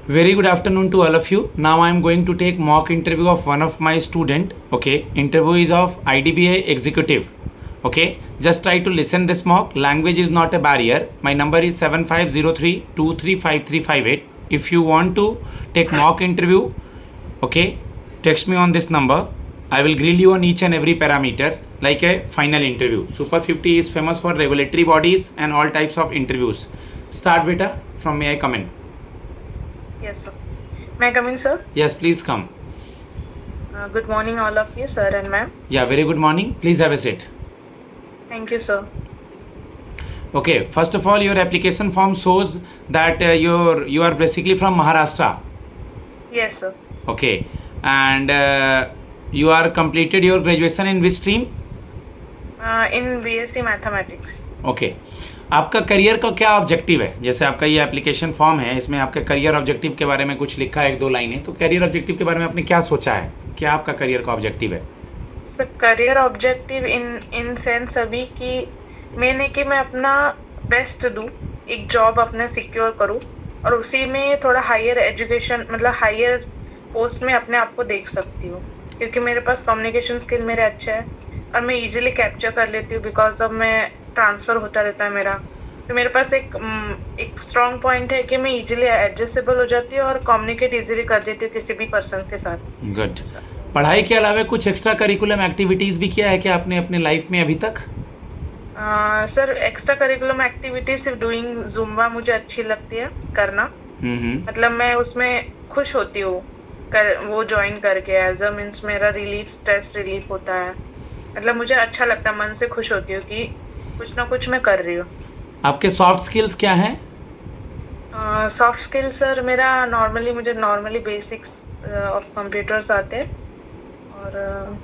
Very good afternoon to all of you. Now I am going to take mock interview of one of my student. Okay, interview is of IDBI executive. Okay, just try to listen this mock. Language is not a barrier. My number is 7503235358. If you want to take mock interview, okay, text me on this number. I will grill you on each and every parameter like a final interview. Super 50 is famous for regulatory bodies and all types of interviews. Start beta. From may I come in? Yes, sir. May I come in, sir? Yes, please come. Good morning, all of you, sir and ma'am. Yeah, very good morning. Please have a seat. Thank you, sir. Okay, first of all, your application form shows that you are basically from Maharashtra. Yes, sir. Okay, and you are completed your graduation in which stream? In BSc Mathematics. Okay. आपका career का क्या objective है? जैसे आपका ये application form है, इसमें आपके करियर ऑब्जेक्टिव के बारे में कुछ लिखा है, एक दो लाइनें, तो करियर ऑब्जेक्टिव के बारे में आपने क्या सोचा है? क्या आपका करियर का ऑब्जेक्टिव है? Sir, career objective in sense अभी कि मैंने कि मैं अपना बेस्ट दूँ, एक जॉब अपने सिक्योर करूँ और उसी में थोड़ा हायर एजुकेशन मतलब हायर पोस्ट में अपने आप को देख सकती हूँ, क्योंकि मेरे पास कम्युनिकेशन स्किल मेरे अच्छे है और मैं इजीली कैप्चर कर लेती हूँ बिकॉज ऑफ मैं ट्रांसफ़र होता रहता है मेरा, तो मेरे पास एक स्ट्रॉन्ग पॉइंट है कि मैं इजीली एडजस्टेबल हो जाती हूँ और कम्युनिकेट इजीली कर देती हूँ किसी भी पर्सन के साथ। गुड। पढ़ाई के अलावा कुछ एक्स्ट्रा करिकुलम एक्टिविटीज़ भी किया है क्या आपने अपने लाइफ में अभी तक? सर, एक्स्ट्रा करिकुलम एक्टिविटीज सिर्फ डूइंग जुम्बा मुझे अच्छी लगती है करना। मतलब मैं उसमें खुश होती हूँ वो ज्वाइन करके एज अ मीन्स मेरा रिलीफ स्ट्रेस रिलीफ होता है, मतलब मुझे अच्छा लगता है, मन से खुश होती हूँ कि कुछ ना कुछ मैं कर रही हूँ। आपके सॉफ्ट स्किल्स क्या हैं? सॉफ्ट स्किल सर मेरा मुझे बेसिक्स ऑफ कंप्यूटर्स आते हैं और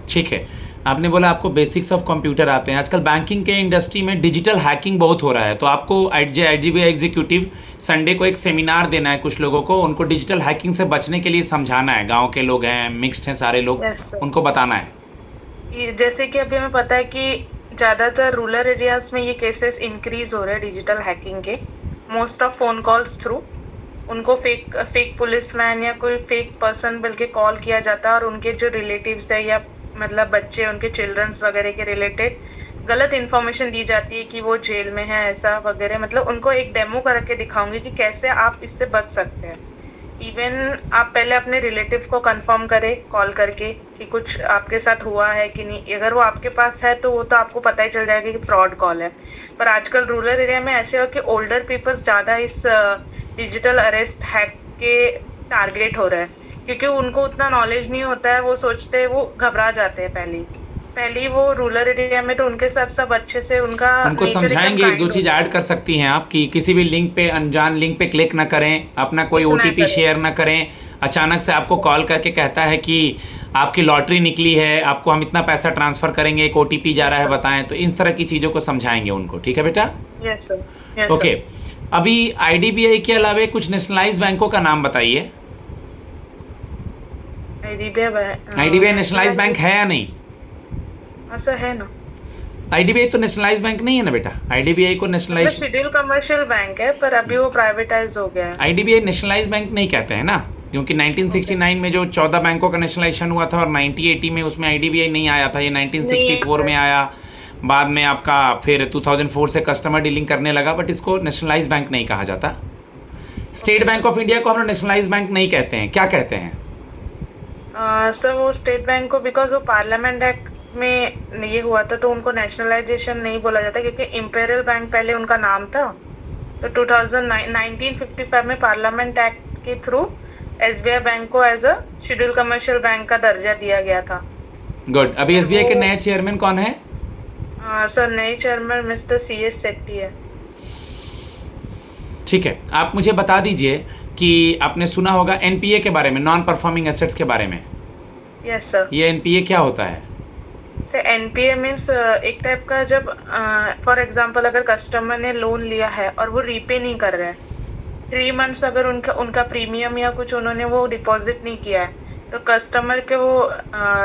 ठीक है, आपने बोला आपको बेसिक्स ऑफ कंप्यूटर आते हैं। आजकल बैंकिंग के इंडस्ट्री में डिजिटल हैकिंग बहुत हो रहा है, तो आपको IDBI एग्जीक्यूटिव संडे को एक सेमिनार देना है कुछ लोगों को, उनको डिजिटल हैकिंग से बचने के लिए समझाना है। गांव के लोग हैं, मिक्स्ड हैं सारे लोग, उनको बताना है। जैसे कि अभी हमें पता है कि ज़्यादातर रूरल एरियाज में ये केसेस इंक्रीज हो रहे हैं डिजिटल हैकिंग के, most of phone calls through उनको फेक पुलिसमैन या कोई फेक पर्सन बल्कि कॉल किया जाता है और उनके जो रिलेटिव्स है या मतलब बच्चे उनके चिल्ड्रंस वगैरह के रिलेटेड गलत इन्फॉर्मेशन दी जाती है कि वो जेल में है ऐसा वगैरह। मतलब उनको एक डेमो करके दिखाऊंगी कि कैसे आप इससे बच सकते हैं। इवन आप पहले अपने रिलेटिव को कंफर्म करें कॉल करके कि कुछ आपके साथ हुआ है कि नहीं, अगर वो आपके पास है तो वो तो आपको पता ही चल जाएगा कि फ्रॉड कॉल है। पर आजकल रूरल एरिया में ऐसे हो कि ओल्डर पीपल्स ज़्यादा इस डिजिटल अरेस्ट हैक के टारगेट हो रहे हैं, क्योंकि उनको उतना नॉलेज नहीं होता है, वो सोचते हैं, वो घबरा जाते हैं पहले वो रूरल एरिया में, तो उनके साथ सब अच्छे से उनको समझाएंगे। एक दो चीज़ ऐड कर सकती हैं आप कि किसी भी लिंक पे, अनजान लिंक पे क्लिक ना करें, अपना कोई OTP शेयर ना करें। अचानक से आपको कॉल करके कहता है कि आपकी लॉटरी निकली है, आपको हम इतना पैसा ट्रांसफ़र करेंगे, एक OTP जा रहा है, बताएं। तो इस तरह की चीज़ों को समझाएंगे उनको, ठीक है बेटा? Yes sir. ओके, अभी IDBI के अलावा कुछ नेशनलाइज बैंकों का नाम बताइए। IDBI नेशनलाइज बैंक है या नहीं? ऐसा है ना। IDBI तो नेशनलाइज बैंक नहीं है ना बेटा। IDBI को नेशनलाइज शेड्यूल कमर्शियल बैंक है, पर अभी वो प्राइवेटाइज हो गया है। IDBI नेशनलाइज बैंक नहीं कहते हैं ना, क्योंकि 1969 में जो 14 बैंकों का नेशनलाइजेशन हुआ था और 1980 में उसमें IDBI नहीं आया था, ये 1964 में आया। बाद में आपका फिर 2004 से कस्टमर डीलिंग करने लगा, बट इसको नेशनलाइज बैंक नहीं कहा जाता। स्टेट बैंक ऑफ इंडिया को हम लोग नेशनलाइज बैंक नहीं कहते हैं, क्या कहते हैं? सर, वो स्टेट बैंक को बिकॉज वो पार्लियामेंट एक्ट में ये हुआ था तो उनको नेशनलाइजेशन नहीं बोला जाता, क्योंकि इंपेरियल बैंक पहले उनका नाम था। तो 1955 में पार्लियामेंट एक्ट के थ्रू SBI बैंक को as a schedule commercial bank का दर्जा दिया गया था। गुड। अभी SBI के नए चेयरमैन कौन है? सर, नए चेयरमैन मिस्टर CS सेट्टी है। ठीक है, आप मुझे बता दीजिए कि आपने सुना होगा NPA के बारे में, नॉन परफॉर्मिंग एसेट्स के बारे में। Yes sir. ये NPA क्या होता है? सर, NPA मीन्स एक टाइप का, जब फॉर एग्जांपल अगर कस्टमर ने लोन लिया है और वो रीपे नहीं कर रहा है, 3 मंथ्स अगर उनका प्रीमियम या कुछ उन्होंने वो डिपॉजिट नहीं किया है, तो कस्टमर के वो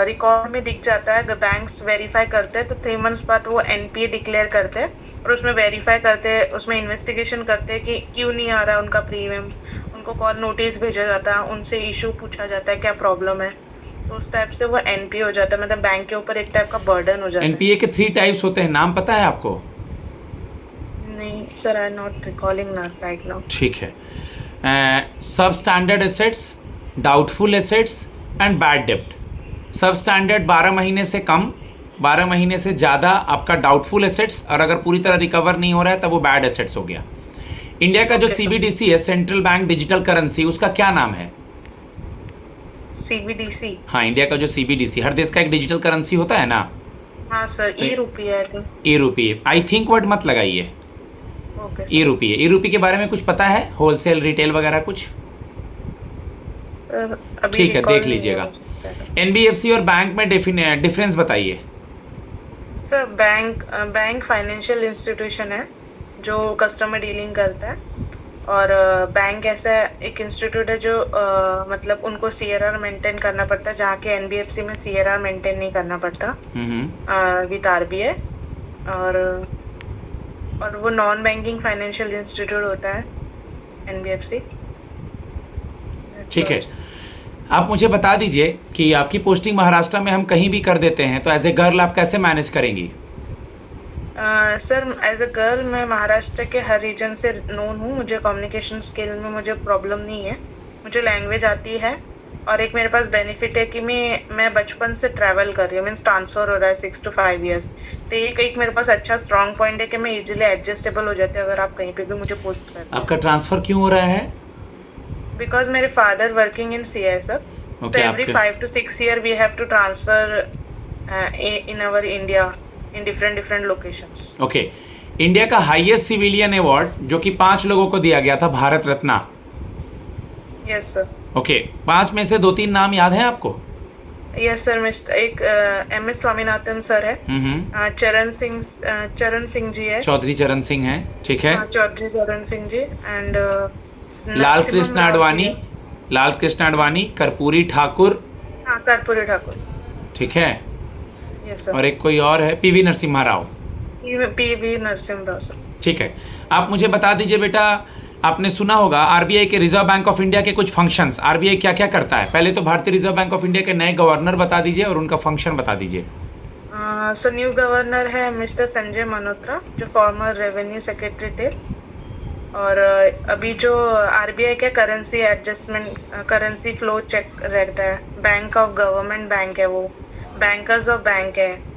रिकॉर्ड में दिख जाता है, बैंक्स वेरीफाई करते हैं, तो 3 मंथ्स बाद वो एनपीए डिक्लेयर करते हैं और उसमें वेरीफाई करते हैं, उसमें इन्वेस्टिगेशन करते हैं कि क्यों नहीं आ रहा उनका प्रीमियम, उनको कॉल नोटिस भेजा जाता है, उनसे इशू पूछा जाता है क्या प्रॉब्लम है, तो उस टाइप से वो एनपीए हो जाता है, मतलब बैंक के ऊपर एक टाइप का बर्डन हो जाता है। एनपीए के 3 टाइप्स होते हैं, नाम पता है आपको? नहीं sir, I not recalling not right now. ठीक है। सब standard assets, doubtful assets and bad डेब्ट। सब स्टैंडर्ड 12 महीने से कम, 12 महीने से ज़्यादा आपका डाउटफुल एसेट्स, और अगर पूरी तरह रिकवर नहीं हो रहा है तब वो बैड एसेट्स हो गया। इंडिया का जो Okay, sir. सीबीडीसी है, सेंट्रल बैंक डिजिटल करेंसी, उसका क्या नाम है? सीबीडीसी? हाँ, इंडिया का जो सीबीडीसी, हर देश का एक डिजिटल करेंसी होता है ना। हाँ सर, ई रुपये आई थिंक। ई रुपये, आई थिंक वर्ड मत लगाइए। ओके ई रुपये, ई रुपये के बारे में कुछ पता है? होलसेल, रिटेल वगैरह कुछ? सर अभी ठीक है, recall देख नहीं लीजिएगा। हो सकता है। एनबीएफसी और बैंक में डिफरेंस बताइए। सर बैंक फाइनेंशियल इंस्टीट्यूशन है जो कस्टमर डीलिंग करता है, और बैंक ऐसा एक इंस्टीट्यूट है जो मतलब उनको सीआरआर मेंटेन करना पड़ता है, जहाँ के एनबीएफसी में सीआरआर मेंटेन नहीं करना पड़ता विद आरबीआई, और वो नॉन बैंकिंग फाइनेंशियल इंस्टीट्यूट होता है एनबीएफसी। ठीक है, आप मुझे बता दीजिए कि आपकी पोस्टिंग महाराष्ट्र में हम कहीं भी कर देते हैं, तो एज ए गर्ल आप कैसे मैनेज करेंगी? सर एज अ गर्ल मैं महाराष्ट्र के हर रीजन से नोन हूँ, मुझे कम्युनिकेशन स्किल में मुझे प्रॉब्लम नहीं है, मुझे लैंग्वेज आती है, और एक मेरे पास बेनिफिट है कि मैं बचपन से ट्रैवल कर रही हूँ, मीन्स ट्रांसफ़र हो रहा है 6 to 5 years, तो एक मेरे पास अच्छा स्ट्रॉन्ग पॉइंट है कि मैं इजीली एडजस्टेबल हो जाती हूँ अगर आप कहीं पे भी मुझे पोस्ट करते हैं। आपका ट्रांसफ़र क्यों हो रहा है? बिकॉज मेरे father working in CI sir, so every 5 to 6 year we have to transfer in our India in different locations. Okay, India का हाईएस्ट सिविलियन अवार्ड जो कि 5 लोगों को दिया गया था, Bharat Ratna. Yes sir. Okay, 5 में से 2-3 नाम याद हैं आपको? यस सर, मिस्टर एक एमएस स्वामीनाथन सर है, चरण सिंह जी है, चौधरी चरण सिंह है, ठीक है। चौधरी चरण सिंह जी, एंड लाल कृष्ण आडवाणी, लाल कृष्ण आडवाणी, कर्पूरी ठाकुर, हाँ कर्पूरी ठाकुर, ठीक है। Yes sir. और एक कोई और है, PV Narasimha Rao. PV Narasimha Rao sir. ठीक है, आप मुझे बता दीजिए बेटा, आपने सुना होगा आरबीआई के, रिजर्व बैंक ऑफ इंडिया के कुछ फंक्शंस, आरबीआई क्या क्या करता है? पहले तो भारतीय रिजर्व बैंक ऑफ इंडिया के नए गवर्नर बता दीजिए और उनका फंक्शन बता दीजिए। सर न्यू गवर्नर है मिस्टर संजय मल्होत्रा, जो फॉर्मर रेवेन्यू सेक्रेटरी थे, और अभी जो आरबीआई का currency adjustment, currency flow check रहता है, बैंक ऑफ गवर्नमेंट बैंक है वो, बैंकर्स ऑफ बैंक है,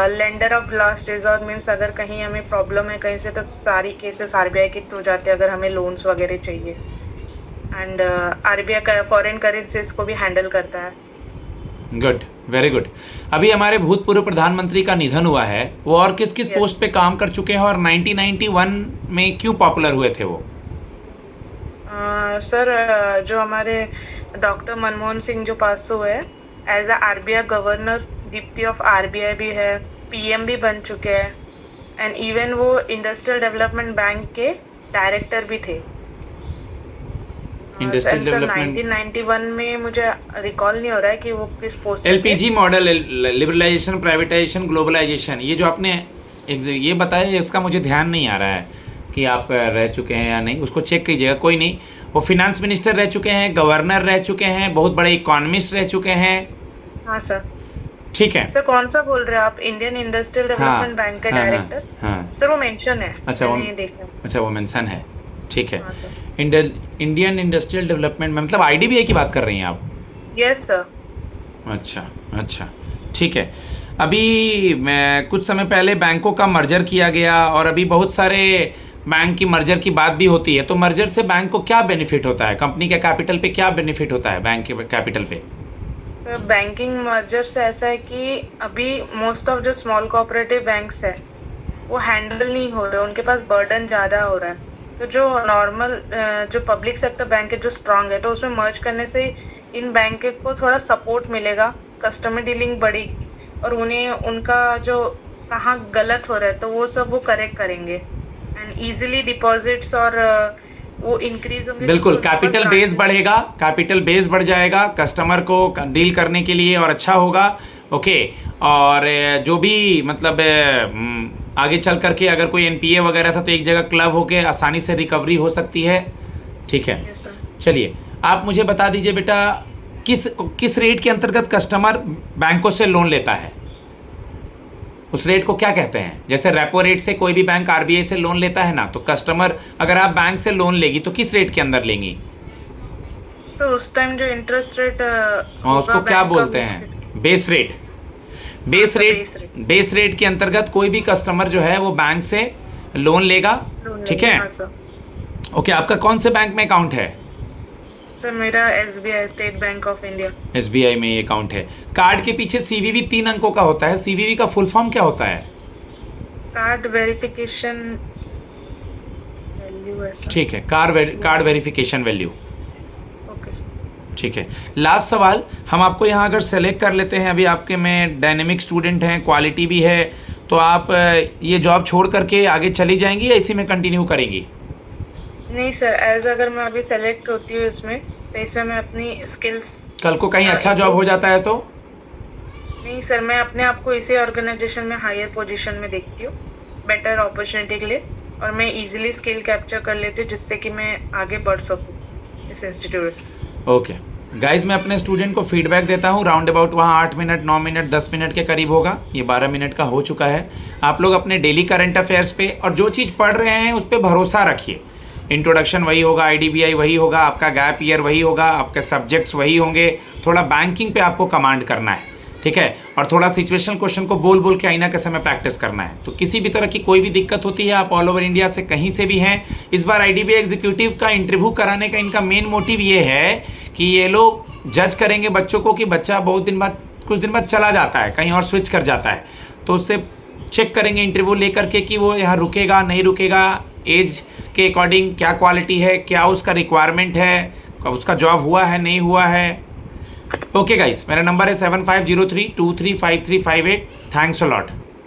lender of last resort, means अगर कहीं हमें प्रॉब्लम है कहीं से तो सारी केसेस आरबीआई के थ्रू जाते हैं अगर हमें लोन्स वगैरह चाहिए, एंड आरबीआई का फॉरेन करेंसीज को भी हैंडल करता है। Good, very good. अभी हमारे भूतपूर्व प्रधानमंत्री का निधन हुआ है, वो और किस किस पोस्ट पे काम कर चुके हैं और 1991 में क्यों पॉपुलर हुए थे वो? सर जो हमारे डॉक्टर मनमोहन सिंह जो पास हुए हैं, as a RBI governor, deputy of RBI भी है, पीएम भी बन चुके हैं, एंड इवन वो इंडस्ट्रियल डेवलपमेंट बैंक के डायरेक्टर भी थे। इंडस्ट्रियल डेवलपमेंट 1991 में मुझे रिकॉल नहीं हो रहा है कि वो किस पोस्ट पे थे। LPG model, liberalisation, privatisation, globalisation, ये जो आपने ये बताया, इसका मुझे ध्यान नहीं आ रहा है कि आप रह चुके हैं या नहीं, उसको चेक कीजिएगा, कोई नहीं। वो फिनेंस मिनिस्टर रह चुके हैं, गवर्नर रह चुके हैं, बहुत बड़े इकोनॉमिस्ट रह चुके हैं। हाँ सर। ठीक है सर कौन सा बोल रहे हैं आप? इंडियन इंडस्ट्रियल डेवलपमेंट बैंक के डायरेक्टर? हाँ सर वो मेंशन है। अच्छा, मैंने देखा। अच्छा वो मेंशन है, ठीक है। हाँ सर। इंडियन इंडस्ट्रियल डेवलपमेंट में मतलब आईडीबीआई की बात कर रही हैं आप? Yes sir. अच्छा अच्छा, ठीक है। अभी मैं कुछ समय पहले बैंकों का मर्जर किया गया और अभी बहुत सारे बैंक की मर्जर की बात भी होती है, तो मर्जर से बैंक को क्या बेनिफिट होता है? कंपनी के कैपिटल पे क्या बेनिफिट होता है बैंक के कैपिटल पे? बैंकिंग मर्जर से ऐसा है कि अभी मोस्ट ऑफ जो स्मॉल कोऑपरेटिव बैंक्स है वो हैंडल नहीं हो रहे, उनके पास बर्डन ज़्यादा हो रहा है, तो जो नॉर्मल जो पब्लिक सेक्टर बैंक है जो स्ट्रांग है, तो उसमें मर्ज करने से इन बैंक को थोड़ा सपोर्ट मिलेगा, कस्टमर डीलिंग बढ़ेगी, और उन्हें उनका जो कहाँ गलत हो रहा है तो वो सब वो करेक्ट करेंगे, एंड ईजिली डिपॉजिट्स और वो इंक्रीज होंगे। बिल्कुल, तो उनके पास कैपिटल बेस branches- बढ़ेगा, कैपिटल बेस बढ़ जाएगा कस्टमर को डील करने के लिए और अच्छा होगा। ओके, और जो भी मतलब आगे चल करके अगर कोई एनपीए वगैरह था तो एक जगह क्लब होके आसानी से रिकवरी हो सकती है। ठीक है, Yes, sir. चलिए आप मुझे बता दीजिए बेटा, किस किस रेट के अंतर्गत कस्टमर बैंकों से लोन लेता है? उस रेट को क्या कहते हैं? जैसे रेपो रेट से कोई भी बैंक आरबीआई से लोन लेता है ना, तो कस्टमर अगर आप बैंक से लोन लेगी तो किस रेट के अंदर लेंगी? So, उस टाइम जो इंटरेस्ट रेट और उसको क्या बोलते हैं? Base rate. बेस हाँ, rate, base rate. Base rate के अंतर्गत कोई भी कस्टमर जो है वो बैंक से लोन लेगा। ठीक है, हाँ सर। ओके, आपका कौन से बैंक में अकाउंट है? सर मेरा SBI, state bank of India. SBI में ये अकाउंट है। कार्ड के पीछे सीवीवी 3 अंकों का होता है, सीवीवी का फुल फॉर्म क्या होता है? कार्ड वेरिफिकेशन वैल्यू है सर। ठीक है, card verification value. Okay sir. ठीक है, लास्ट सवाल, हम आपको यहाँ अगर सेलेक्ट कर लेते हैं, अभी आपके में डायनेमिक स्टूडेंट हैं, क्वालिटी भी है, तो आप ये जॉब छोड़ करके आगे चली जाएंगी या इसी में कंटिन्यू करेंगी? नहीं सर, एज अगर मैं अभी सेलेक्ट होती हूँ इसमें, तो इसमें मैं अपनी स्किल्स। कल को कहीं अच्छा जॉब हो जाता है तो? नहीं सर, मैं अपने आप को इसी ऑर्गेनाइजेशन में हायर पोजीशन में देखती हूँ, बेटर अपॉर्चुनिटी के लिए, और मैं इजीली स्किल कैप्चर कर लेती हूँ जिससे कि मैं आगे बढ़ सकूँ इस इंस्टीट्यूट। ओके गाइज, मैं अपने स्टूडेंट को फीडबैक देता हूँ, राउंड अबाउट वहाँ 8 मिनट 9 मिनट 10 मिनट के करीब होगा, ये 12 मिनट का हो चुका है। आप लोग अपने डेली करंट अफेयर्स पे और जो चीज़ पढ़ रहे हैं उस पर भरोसा रखिए। इंट्रोडक्शन वही होगा, आईडीबीआई वही होगा, आपका गैप ईयर वही होगा, आपके सब्जेक्ट्स वही होंगे, थोड़ा बैंकिंग पे आपको कमांड करना है। ठीक है, और थोड़ा सिचुएशनल क्वेश्चन को बोल बोल के आईना के समय प्रैक्टिस करना है। तो किसी भी तरह की कोई भी दिक्कत होती है, आप ऑल ओवर इंडिया से कहीं से भी हैं, इस बार आईडीबीआई एग्जीक्यूटिव का इंटरव्यू कराने का इनका मेन मोटिव ये है कि ये लोग जज करेंगे बच्चों को कि बच्चा बहुत दिन बाद, कुछ दिन बाद चला जाता है, कहीं और स्विच कर जाता है, तो उससे चेक करेंगे इंटरव्यू लेकर के कि वो यहाँ रुकेगा नहीं रुकेगा, एज के अकॉर्डिंग क्या क्वालिटी है, क्या उसका रिक्वायरमेंट है, उसका जॉब हुआ है नहीं हुआ है। ओके गाइस, मेरा नंबर है 7503235358। Thanks a lot.